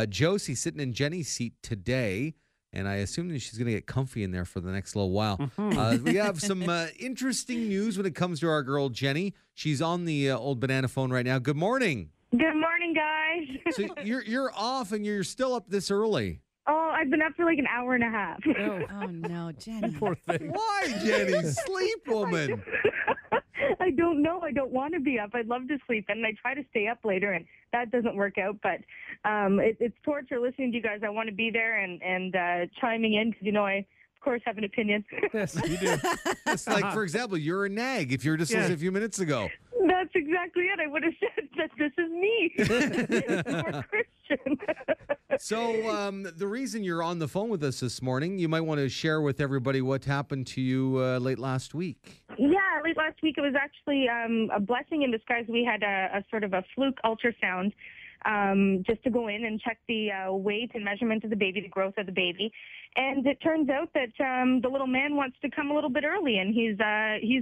Josie sitting in Jenny's seat today, and I assume that she's going to get comfy in there for the next little while. We have some interesting news when it comes to our girl, Jenny. She's on the old banana phone right now. Good morning. Good morning, guys. So you're off and you're still up this early. Oh, I've been up for like an hour and a half. Oh no, Jenny. Poor thing. Why, Jenny? Sleep, woman. I don't know. I don't want to be up. I'd love to sleep, and I try to stay up later, and that doesn't work out. But it's torture listening to you guys. I want to be there and chiming in because, I, of course, have an opinion. Yes, you do. It's like, for example, you're a nag if you were just listening a few minutes ago. That's exactly it. I would have said that this is me. Poor Christian. So the reason you're on the phone with us this morning, you might want to share with everybody what happened to you late last week. Yeah, late last week it was actually a blessing in disguise. We had a sort of a fluke ultrasound just to go in and check the weight and measurement of the baby, the growth of the baby. And it turns out that the little man wants to come a little bit early, and he's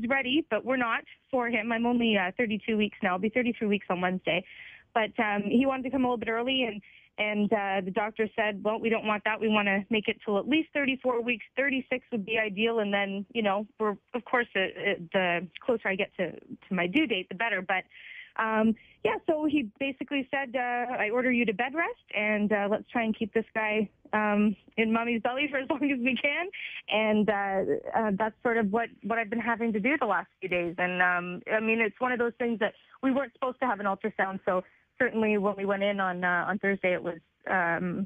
ready, but we're not for him. I'm only 32 weeks now. I'll be 33 weeks on Wednesday. But he wanted to come a little bit early, and the doctor said, well, we don't want that. We want to make it till at least 34 weeks. 36 would be ideal. And then, we're, of course, the closer I get to my due date, the better. But, so he basically said, I order you to bed rest, and let's try and keep this guy in mommy's belly for as long as we can. And that's sort of what I've been having to do the last few days. And, it's one of those things that we weren't supposed to have an ultrasound, so certainly when we went in on Thursday, it was a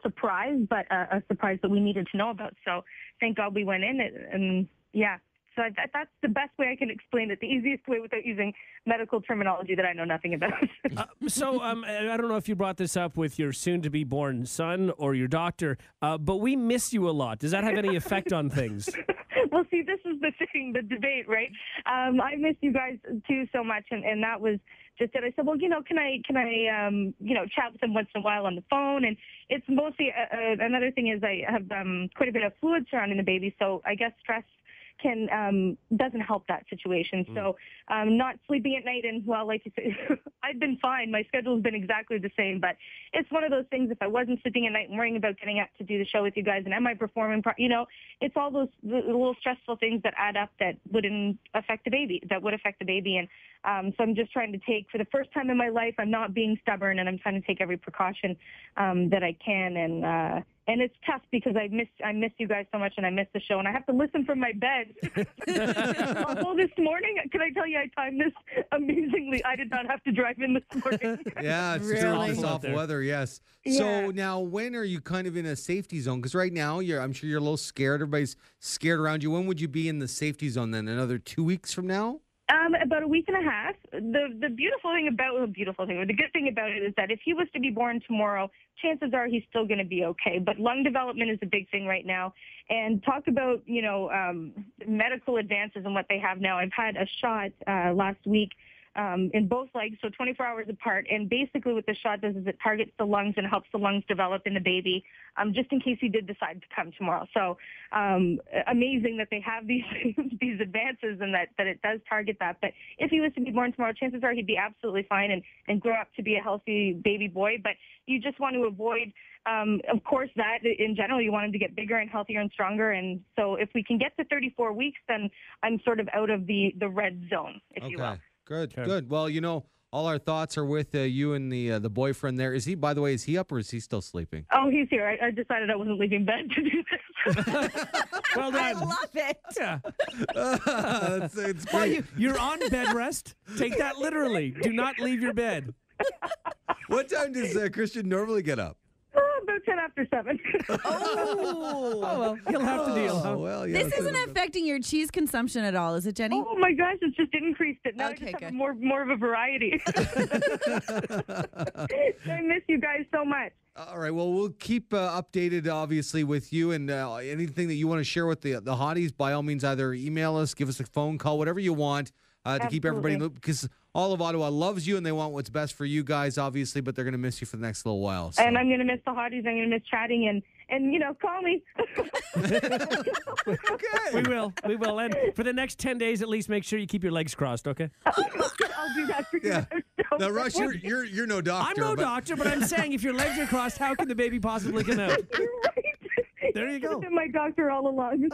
surprise, but a surprise that we needed to know about. So thank God we went in, and yeah. So that's the best way I can explain it, the easiest way without using medical terminology that I know nothing about. I don't know if you brought this up with your soon-to-be-born son or your doctor, but we miss you a lot. Does that have any effect on things? Well, see, this is the thing, the debate, right? I miss you guys, too, so much, and that was just it. I said, well, can I chat with them once in a while on the phone? And it's mostly, another thing is I have quite a bit of fluid surrounding the baby, so I guess stress doesn't help that situation. So not sleeping at night, and well, like you said, I've been fine. My schedule's been exactly the same, but it's one of those things. If I wasn't sleeping at night and worrying about getting up to do the show with you guys, and am I performing, it's all those the little stressful things that add up that would affect the baby. And so I'm just trying to take, for the first time in my life, I'm not being stubborn, and I'm trying to take every precaution that I can. And it's tough because I miss you guys so much, and I miss the show, and I have to listen from my bed. Although this morning, can I tell you, I timed this amazingly. I did not have to drive in this morning. Yeah, it's Really? this awful weather, yes. Yeah. So now, when are you kind of in a safety zone? Because right now, I'm sure you're a little scared. Everybody's scared around you. When would you be in the safety zone then? Another 2 weeks from now? About a week and a half. The good thing about it is that if he was to be born tomorrow, chances are he's still going to be okay. But lung development is a big thing right now. And talk about, medical advances and what they have now. I've had a shot last week in both legs, so 24 hours apart. And basically what the shot does is it targets the lungs and helps the lungs develop in the baby, just in case he did decide to come tomorrow. So amazing that they have these these advances and that it does target that. But if he was to be born tomorrow, chances are he'd be absolutely fine and grow up to be a healthy baby boy. But you just want to avoid, of course, that in general, you want him to get bigger and healthier and stronger. And so if we can get to 34 weeks, then I'm sort of out of the red zone, if you will. Good. Well, all our thoughts are with you and the boyfriend there. Is he, by the way, is he up or is he still sleeping? Oh, he's here. I decided I wasn't leaving bed to do this. Well I done. love it. Yeah. It's Well, great. you're on bed rest. Take that literally. Do not leave your bed. What time does Christian normally get up? About 10 after 7. Oh, well, you'll have to deal. Huh? Oh, well, yeah. This isn't affecting your cheese consumption at all, is it, Jenny? Oh my gosh, it's just increased it. Now Okay, I just have good. more of a variety. I miss you guys so much. All right. Well, we'll keep updated, obviously, with you, and anything that you want to share with the hotties, by all means, either email us, give us a phone call, whatever you want to keep everybody in the loop, because all of Ottawa loves you and they want what's best for you guys, obviously, but they're going to miss you for the next little while. So. And I'm going to miss the hotties. I'm going to miss chatting and call me. Okay. We will. And for the next 10 days, at least, make sure you keep your legs crossed, okay? I'll do that for you. Yeah. So Now, Rush, you're no doctor. I'm no but- doctor, but I'm saying if your legs are crossed, how can the baby possibly come out? You're right. There you go. I've been my doctor all along.